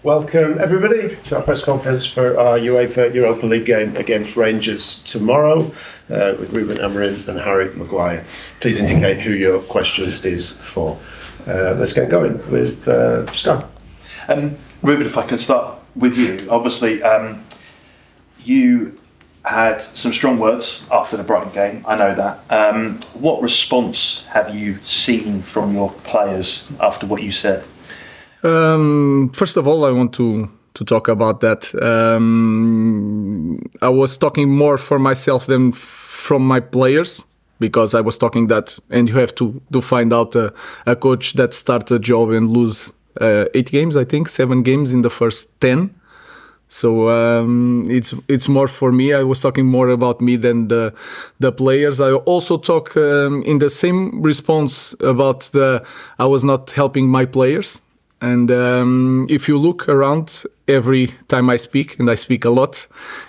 Welcome everybody to our press conference for our UEFA Europa League game against Rangers tomorrow with Ruben Amorim and Harry Maguire. Please indicate who your question is for. Let's get going with Scott. Ruben, if I can start with you. Obviously, you had some strong words after the Brighton game, I know that. What response have you seen from your players after what you said? First of all, I want to talk about that. I was talking more for myself than from my players, because I was talking that, and you have to find out a coach that starts a job and lose 8 games, I think, 7 games in the first 10. So it's more for me. I was talking more about me than the players. I also talk in the same response about I was not helping my players. And if you look around, every time I speak, and I speak a lot,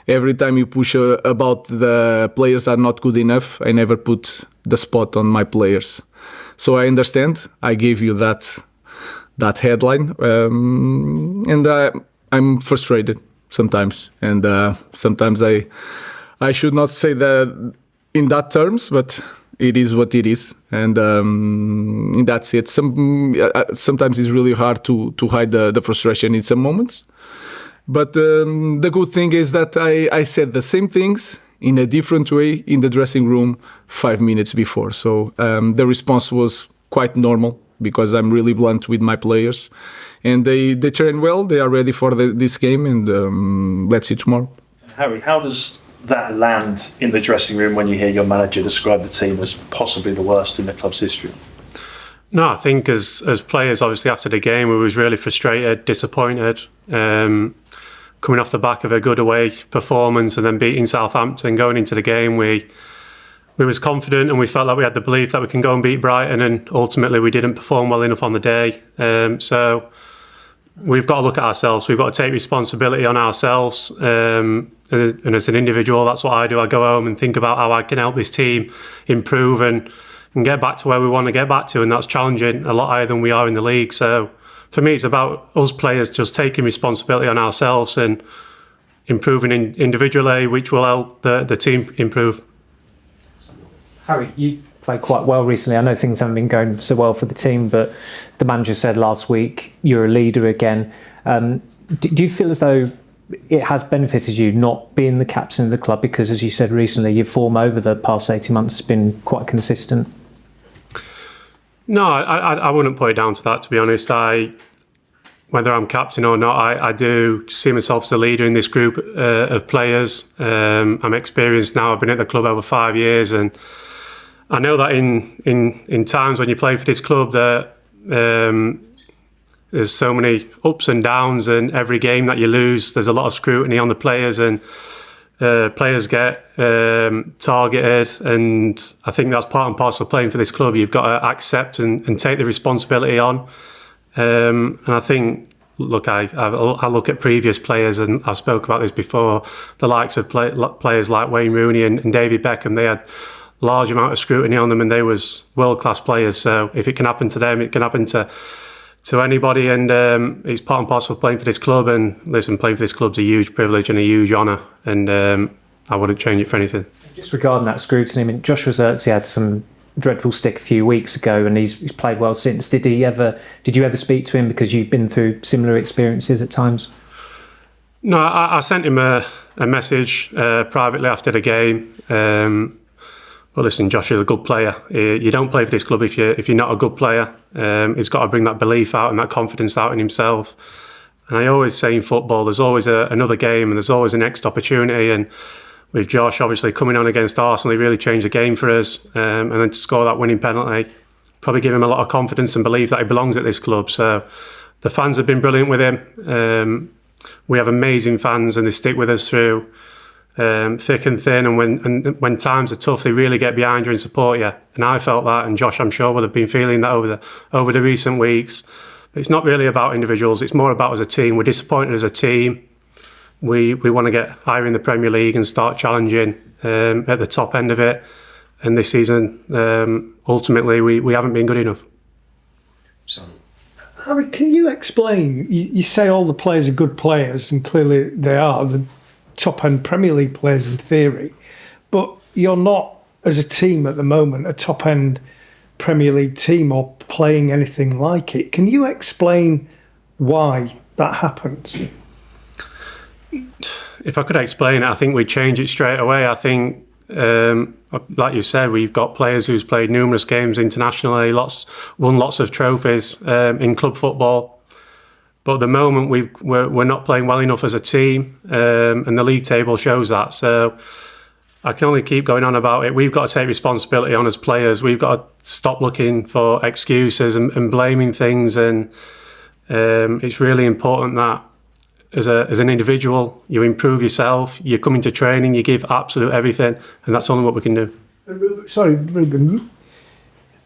every time you push about the players are not good enough, I never put the spot on my players. So I understand. I gave you that headline, and I'm frustrated sometimes, and sometimes I should not say that in that terms, but it is what it is, and that's it. Sometimes it's really hard to hide the frustration in some moments, but the good thing is that I said the same things in a different way in the dressing room 5 minutes before. So the response was quite normal, because I'm really blunt with my players, and they train well. They are ready for this game, and let's see tomorrow. Harry, how does that land in the dressing room when you hear your manager describe the team as possibly the worst in the club's history? No, I think as players, obviously after the game, we was really frustrated, disappointed. Coming off the back of a good away performance and then beating Southampton, going into the game, we was confident and we felt like we had the belief that we can go and beat Brighton, and ultimately we didn't perform well enough on the day. So we've got to look at ourselves. We've got to take responsibility on ourselves. And as an individual, that's what I do. I go home and think about how I can help this team improve and get back to where we want to get back to. And that's challenging a lot higher than we are in the league. So for me, it's about us players just taking responsibility on ourselves and improving individually, which will help the team improve. Harry, you played quite well recently. I know things haven't been going so well for the team, but the manager said last week you're a leader again. Do you feel as though it has benefited you not being the captain of the club? Because, as you said recently, your form over the past 18 months has been quite consistent. No, I wouldn't put it down to that, to be honest. Whether I'm captain or not, I do see myself as a leader in this group of players. I'm experienced now. I've been at the club over 5 years, and I know that in times when you play for this club that there's so many ups and downs, and every game that you lose, there's a lot of scrutiny on the players, and players get targeted. And I think that's part and parcel of playing for this club. You've got to accept and take the responsibility on. And I think, look, I look at previous players, and I've spoke about this before, the likes of players like Wayne Rooney and David Beckham. They had large amount of scrutiny on them, and they was world-class players. So if it can happen to them, it can happen to anybody, and it's part and parcel of playing for this club. And listen, playing for this club's a huge privilege and a huge honour, and I wouldn't change it for anything. Just regarding that scrutiny, I mean, Joshua Zirkzee had some dreadful stick a few weeks ago, and he's played well since. Did you ever speak to him, because you've been through similar experiences at times? No, I sent him a message privately after the game. But listen, Josh is a good player. You don't play for this club if you're not a good player. He's got to bring that belief out and that confidence out in himself. And I always say in football, there's always another game, and there's always a next opportunity. And with Josh obviously coming on against Arsenal, he really changed the game for us. And then to score that winning penalty, probably give him a lot of confidence and belief that he belongs at this club. So the fans have been brilliant with him. We have amazing fans, and they stick with us through thick and thin, and when times are tough, they really get behind you and support you. And I felt that, and Josh, I'm sure, would have been feeling that over the recent weeks. But it's not really about individuals; it's more about as a team. We're disappointed as a team. We want to get higher in the Premier League and start challenging at the top end of it. And this season, ultimately, we haven't been good enough. So, Harry, can you explain? You say all the players are good players, and clearly they are the top-end Premier League players in theory, but you're not, as a team at the moment, a top-end Premier League team or playing anything like it. Can you explain why that happens? If I could explain it, I think we'd change it straight away. I think, like you said, we've got players who's played numerous games internationally, won lots of trophies in club football. But at the moment, we're not playing well enough as a team, and the league table shows that. So I can only keep going on about it. We've got to take responsibility on as players. We've got to stop looking for excuses and blaming things. And it's really important that as an individual, you improve yourself, you come into training, you give absolute everything, and that's only what we can do. Sorry, Ruben.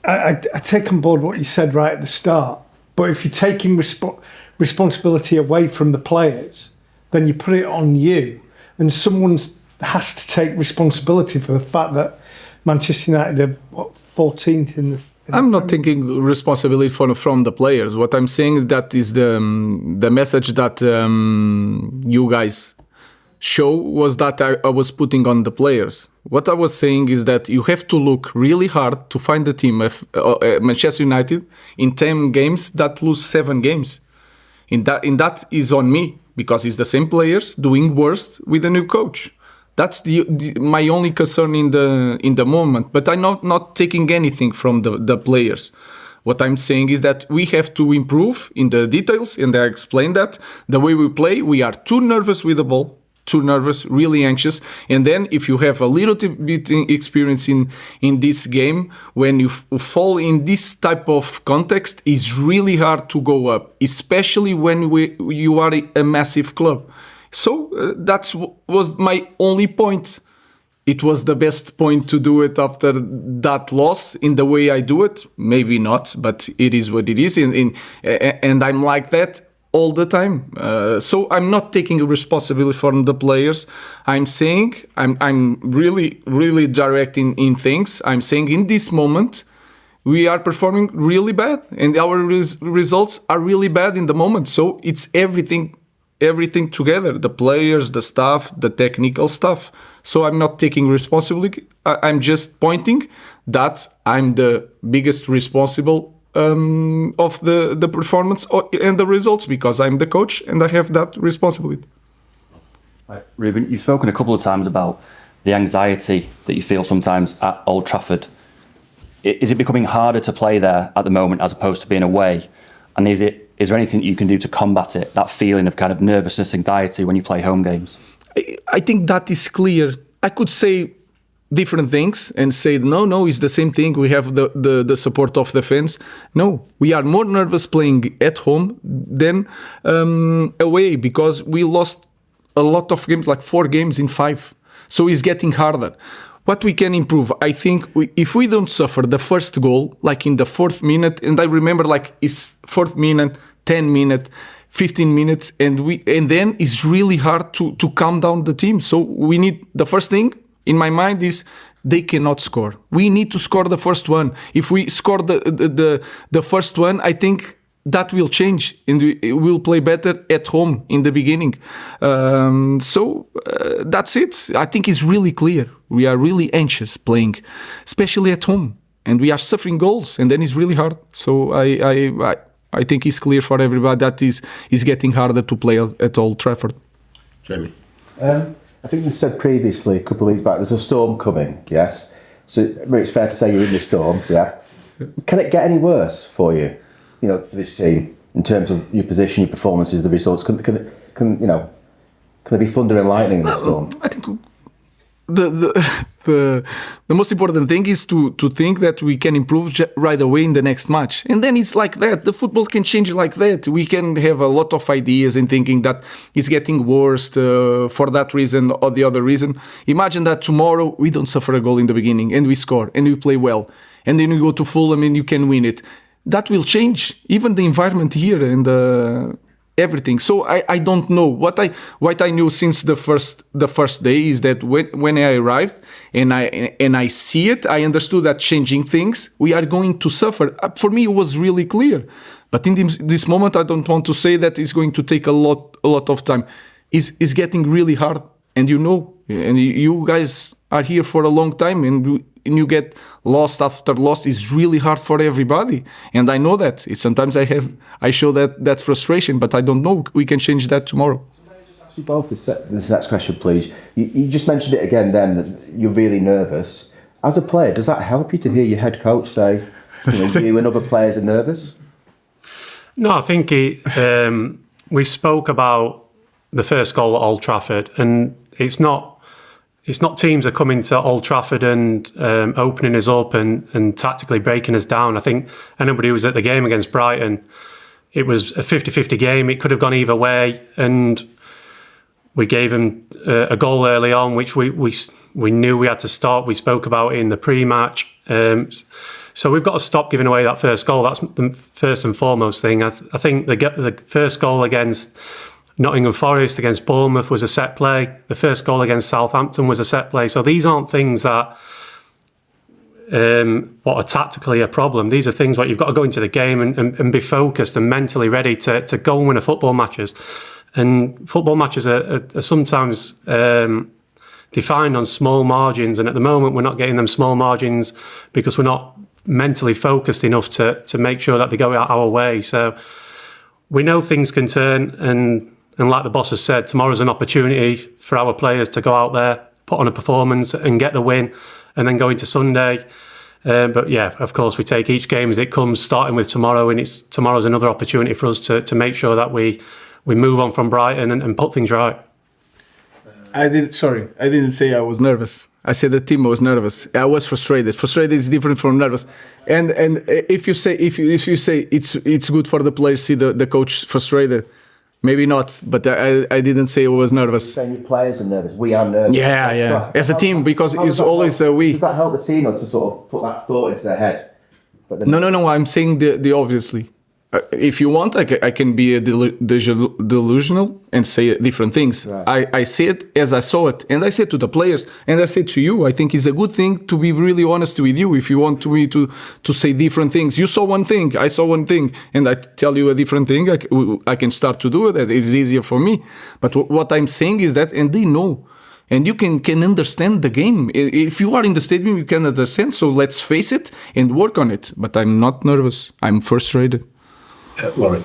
I take on board what you said right at the start, but if you're taking responsibility away from the players, then you put it on you, and someone has to take responsibility for the fact that Manchester United are 14th in the... I'm not taking responsibility from the players. What I'm saying that is the message that you guys show was that I was putting on the players. What I was saying is that you have to look really hard to find the team of Manchester United in 10 games that lose 7 games. In that is on me, because it's the same players doing worse with a new coach. That's my only concern in the moment. But I'm not taking anything from the players. What I'm saying is that we have to improve in the details, and I explained that. The way we play, we are too nervous with the ball, too nervous, really anxious. And then if you have a little bit experience in this game, when you fall in this type of context, it's really hard to go up, especially when you are a massive club. So that was my only point. It was the best point to do it after that loss in the way I do it. Maybe not, but it is what it is. And I'm like that all the time. So I'm not taking responsibility for the players. I'm saying, I'm really, really direct in things. I'm saying in this moment, we are performing really bad. And our results are really bad in the moment. So it's everything together, the players, the staff, the technical stuff. So I'm not taking responsibility. I'm just pointing that I'm the biggest responsible of the performance and the results, because I'm the coach and I have that responsibility. Right. Ruben, you've spoken a couple of times about the anxiety that you feel sometimes at Old Trafford. Is it becoming harder to play there at the moment as opposed to being away? And is there anything that you can do to combat it, that feeling of kind of nervousness, anxiety when you play home games? I think that is clear. I could say different things and say, no, it's the same thing. We have the support of the fans. No, we are more nervous playing at home than away, because we lost a lot of games, like 4 games in 5. So it's getting harder. What we can improve, I think, if we don't suffer the first goal, like in the 4th minute, and I remember like it's 4th minute, 10 minute, 15 minutes, and then it's really hard to calm down the team. So we need, the first thing in my mind is they cannot score. We need to score the first one. If we score the first one, I think that will change and we will play better at home in the beginning. So that's it. I think it's really clear. We are really anxious playing, especially at home, and we are suffering goals, and then it's really hard. So I think it's clear for everybody that is getting harder to play at Old Trafford. Jamie. I think you said previously, a couple of weeks back, there's a storm coming, yes? So it's fair to say you're in the storm, yeah? Can it get any worse for you, for this team, in terms of your position, your performances, the results? Can there be thunder and lightning in the storm? I think the most important thing is to think that we can improve right away in the next match, and then it's like that. The football can change like that. We can have a lot of ideas and thinking that it's getting worse for that reason or the other reason. Imagine that tomorrow we don't suffer a goal in the beginning and we score and we play well, and then we go to Fulham and you can win it. That will change even the environment here, and everything. So I don't know what I knew since the first day is that when I arrived and I see it, I understood that changing things, we are going to suffer. For me, it was really clear. But in this moment, I don't want to say that it's going to take a lot of time. It's getting really hard, and and you guys are here for a long time, and you get lost after loss. Is really hard for everybody, and I know that. Sometimes I show that frustration, but I don't know. We can change that tomorrow. You both this next question, please. You just mentioned it again. Then that you're really nervous. As a player, does that help you to hear your head coach say, you and other players are nervous? No, I think we spoke about the first goal at Old Trafford, and it's not teams are coming to Old Trafford and opening us up and tactically breaking us down. I think anybody who was at the game against Brighton, it was a 50-50 game. It could have gone either way, and we gave them a goal early on, which we knew we had to stop. We spoke about it in the pre-match. So we've got to stop giving away that first goal. That's the first and foremost thing. I think the first goal against Nottingham Forest, against Bournemouth, was a set play. The first goal against Southampton was a set play. So these aren't things that what are tactically a problem. These are things where you've got to go into the game and be focused and mentally ready to go and win a football matches. And football matches are sometimes defined on small margins. And at the moment, we're not getting them small margins because we're not mentally focused enough to make sure that they go our way. So we know things can turn, and like the boss has said, tomorrow's an opportunity for our players to go out there, put on a performance and get the win, and then go into Sunday. But yeah, of course, we take each game as it comes, starting with tomorrow, and tomorrow's another opportunity for us to make sure that we move on from Brighton and put things right. I didn't say I was nervous. I said the team was nervous. I was frustrated. Frustrated is different from nervous. And if you say it's good for the players to see the coach frustrated, maybe not. But I didn't say I was nervous. You're saying your players are nervous. We are nervous. Yeah. As a team, because it's always we. Does that help the team, or to sort of put that thought into their head? No. I'm saying the obviously. If you want, I can be delusional and say different things. Right. I say it as I saw it, and I said to the players, and I said to you, I think it's a good thing to be really honest with you. If you want me to say different things, you saw one thing, I saw one thing, and I tell you a different thing, I can start to do it. It's easier for me. But what I'm saying is that, and they know. And you can understand the game. If you are in the stadium, you can understand. So let's face it and work on it. But I'm not nervous. I'm frustrated. Laurie.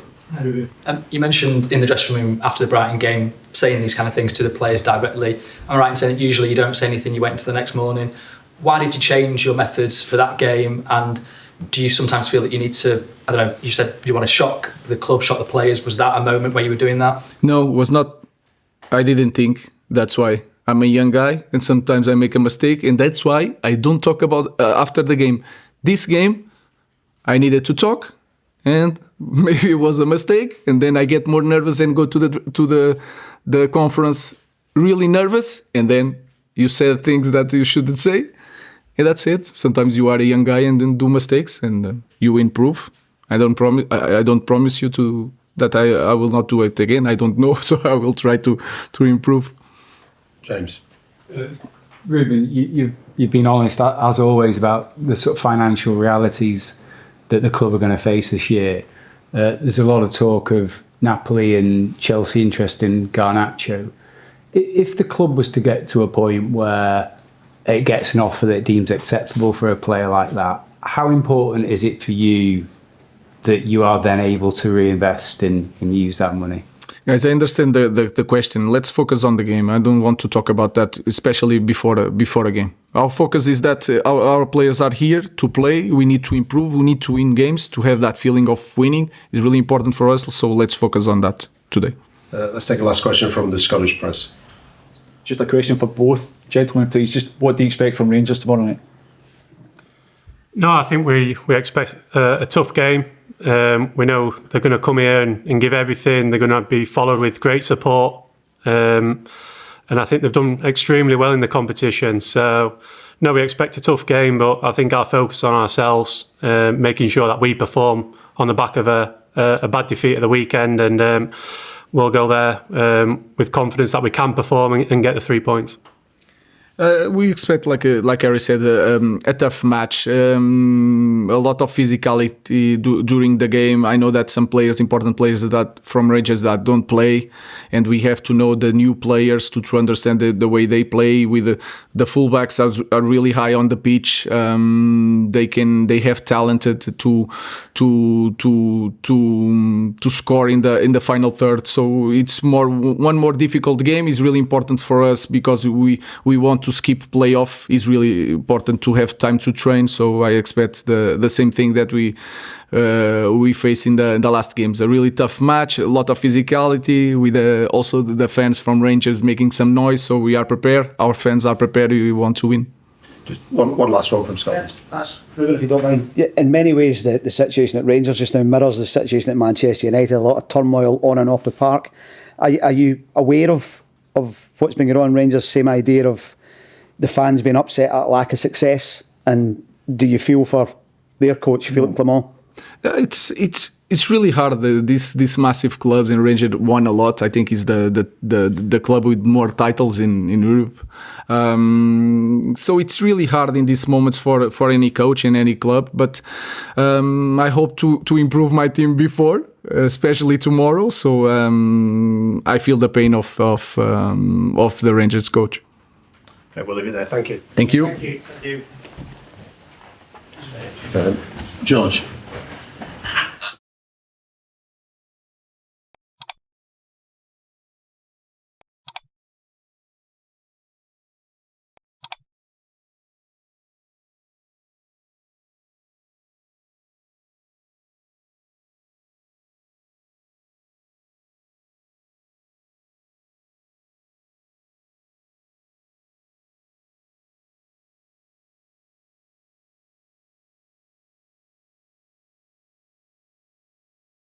You mentioned in the dressing room after the Brighton game saying these kind of things to the players directly. I'm right in saying that usually you don't say anything, you wait until the next morning. Why did you change your methods for that game? And do you sometimes feel that you need to, I don't know, you said you want to shock the club, shock the players. Was that a moment where you were doing that? No, it was not. I didn't think. That's why. I'm a young guy and sometimes I make a mistake. And that's why I don't talk about after the game. This game, I needed to talk. And maybe it was a mistake, and then I get more nervous and go to the conference really nervous, and then you say things that you shouldn't say, and that's it. Sometimes you are a young guy and then do mistakes, and you improve. I don't promise you that I will not do it again. I don't know, so I will try to improve. James. Ruben, you've been honest as always about the sort of financial realities that the club are going to face this year. There's a lot of talk of Napoli and Chelsea interest in Garnacho. If the club was to get to a point where it gets an offer that it deems acceptable for a player like that, how important is it for you that you are then able to reinvest and use that money? Guys, I understand the question. Let's focus on the game. I don't want to talk about that, especially before a game. Our focus is that our players are here to play. We need to improve. We need to win games to have that feeling of winning. It's really important for us. So let's focus on that today. Let's take a last question from the Scottish press. Just a question for both gentlemen, please. Just what do you expect from Rangers tomorrow night? No, I think we expect a tough game. We know they're going to come here and give everything. They're going to be followed with great support. And I think they've done extremely well in the competition. So, no, we expect a tough game, but I think our focus on ourselves, making sure that we perform on the back of a a bad defeat at the weekend, and we'll go there with confidence that we can perform and get the 3 points. We expect, like Harry said, a tough match. A lot of physicality during the game. I know that some players, important players that from Rangers that don't play, and we have to know the new players to understand the way they play. With the fullbacks are really high on the pitch. They have talented to score in the final third. So it's one more difficult game. Is really important for us because we want to skip playoff. Is really important to have time to train. So I expect the same thing that we faced in the last games. A really tough match, a lot of physicality with also the fans from Rangers making some noise. So we are prepared. Our fans are prepared. We want to win. Just one last one from Scott. If you don't mind. Yeah, in many ways, the situation at Rangers just now mirrors the situation at Manchester United. A lot of turmoil on and off the park. Are you aware of what's been going on in Rangers? Same idea of the fans being upset at lack of success, and do you feel for their coach, Philippe Clement? It's really hard. These massive clubs, and Rangers won a lot. I think is the club with more titles in Europe. So it's really hard in these moments for any coach in any club. But I hope to improve my team before, especially tomorrow. So I feel the pain of the Rangers coach. Okay, we'll leave it there. Thank you. Thank you. Thank you. George.